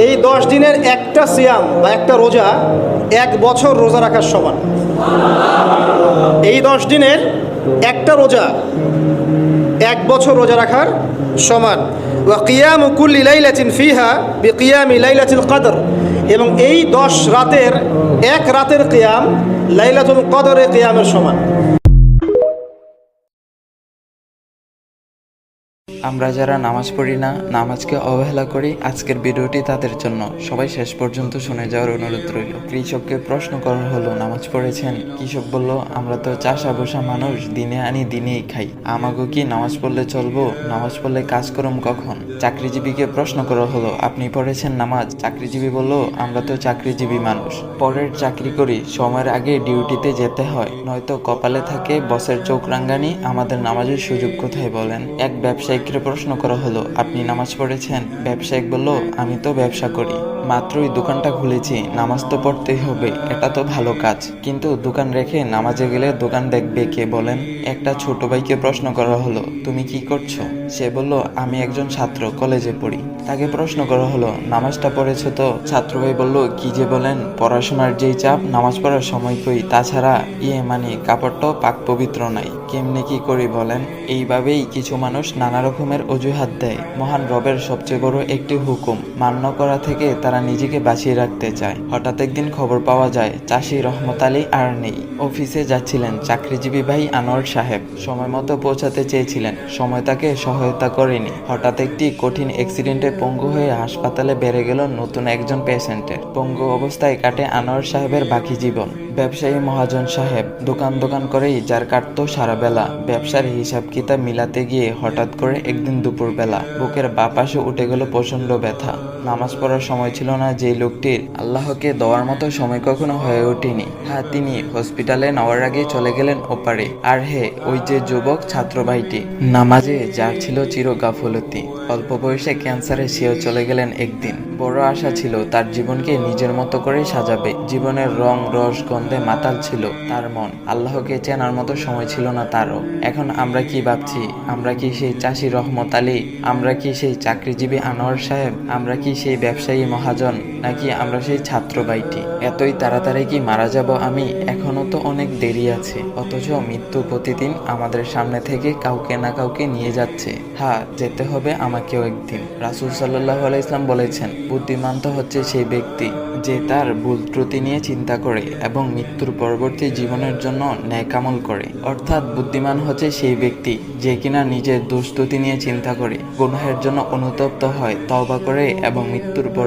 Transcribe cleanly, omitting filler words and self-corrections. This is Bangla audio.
এই 10 দিনের একটা সিয়াম বা একটা রোজা 1 বছর রোজা রাখার সমান। এই 10 দিনের একটা রোজা 1 বছর রোজা রাখার সমান। ওয়া কিয়ামু কুল্লি লাইলাতিন ফিহা বিকিয়ামি লাইলাতিল কদর, এবং এই 10 রাতের এক রাতের কিয়াম লাইলাতুল কদরের কিয়ামের সমান। আমরা যারা নামাজ পড়ি না, নামাজকে অবহেলা করি, আজকের ভিডিওটি তাদের জন্য। সবাই শেষ পর্যন্ত শুনে যাওয়ার অনুরোধ রইল। কৃষককে প্রশ্ন করা হলো, নামাজ পড়েছেন? কৃষক বলল, আমরা তো চাষা বসা মানুষ, দিনে আনি দিনেই খাই, আমাগো কি নামাজ পড়লে চলবো? নামাজ পড়লে কাজ করম কখন? চাকরিজীবীকে প্রশ্ন করা হলো, আপনি পড়েছেন নামাজ? চাকরিজীবী বলল, আমরা তো চাকরিজীবী মানুষ, পরের চাকরি করি, সময়ের আগে ডিউটিতে যেতে হয়, নয়তো কপালে থাকে বসের চোখ রাঙ্গানি, আমাদের নামাজের সুযোগ কোথায় বলেন? এক ব্যবসায়িককে প্রশ্ন করা হলো, আপনি নামাজ পড়েছেন? ব্যবসায়িক বলল, আমি তো ব্যবসা করি, মাত্রই দোকানটা খুলেছি, নামাজ তো পড়তেই হবে, এটা তো ভালো কাজ, কিন্তু দোকান রেখে নামাজে গেলে দোকান দেখবে কে বলেন? একটা ছোট ভাইকে প্রশ্ন করা হলো, তুমি কি করছো? সে বলল, আমি একজন ছাত্র, কলেজে পড়ি। তাকে প্রশ্ন করা হলো, নামাজটা পড়েছো তো? ছাত্র ভাই বলল, কি যে বলেন, পড়াশোনার যেই চাপ, নামাজ পড়ার সময় কই, তাছাড়া কাপড়টাও পাক পবিত্র নাই, কেমনে কি করি বলেন? এইভাবেই কিছু মানুষ নানা রকমের অজুহাত দেয়। মহান রবের সবচেয়ে বড় একটি হুকুম মান্য করা থেকে তারা নিজেকে বাঁচিয়ে রাখতে চায়। হঠাৎ একদিন খবর পাওয়া যায়, চাষি রহমত আলী আর নেই। অফিসে যাচ্ছিলেন চাকরিজীবী ভাই আনোয়ার সাহেব, সময় মতো পৌঁছাতে চেয়েছিলেন, সময় তাকে সহায়তা করেনি। হঠাৎ একটি কঠিন অ্যাক্সিডেন্টে পঙ্গু হয়ে হাসপাতালে বেড়ে গেল নতুন একজন পেশেন্টের। পঙ্গু অবস্থায় কাটে আনোয়ার সাহেবের বাকি জীবন। ব্যবসায়ী মহাজন সাহেব দোকান করেই যার কাটত সারা বেলা, ব্যবসার হিসাব কিতাব মিলাতে গিয়ে হঠাৎ করে একদিন দুপুরবেলা বুকের বাঁ পাশে উঠে গেল প্রচন্ড ব্যথা। নামাজ পড়ার সময় ছিল না যে লোকটির, আল্লাহকে দেওয়ার মতো সময় কখনো হয়ে ওঠেনি। হ্যাঁ, তিনি হসপিটালে নেওয়ার আগে চলে গেলেন ওপারে। আর হে, ওই যে যুবক ছাত্র ভাইটি, নামাজে যার ছিল চির গাফলতি, অল্প বয়সে ক্যান্সারে সেও চলে গেলেন একদিন। বড় আশা ছিল তার জীবনকে নিজের মতো করে সাজাবে, জীবনের রং রস গন্ধে মাতাল ছিল তার মন, আল্লাহকে চেনার মতো সময় ছিল না তারও। এখন আমরা কি ভাবছি? আমরা কি সেই চাষি রহমত আলী? আমরা কি সেই চাকরিজীবী আনোয়ার সাহেব? আমরা কি সেই ব্যবসায়ী মহাজন? নাকি আমরা সেই ছাত্র ভাইটি? এতই তাড়াতাড়ি কি মারা যাব আমি? এখনো তো অনেক দেরি আছে। অথচ মৃত্যু প্রতিদিন আমাদের সামনে থেকে কাউকে না কাউকে নিয়ে যাচ্ছে। হ্যাঁ, যেতে হবে আমাকেও একদিন। রাসূল সাল্লাল্লাহু আলাইহি ওয়াসাল্লাম বলেছেন, বুদ্ধিমান তো হচ্ছে সেই ব্যক্তি যে তার ভুল ত্রুটি নিয়ে চিন্তা করে এবং মৃত্যুর পরবর্তী জীবনের জন্য ন্যাক আমল করে। অর্থাৎ বুদ্ধিমান হচ্ছে সেই ব্যক্তি যে কিনা নিজের দোষ ত্রুটি নিয়ে চিন্তা করে, গুনাহের জন্য অনুতপ্ত হয়, তওবা করে এবং মৃত্যুর পর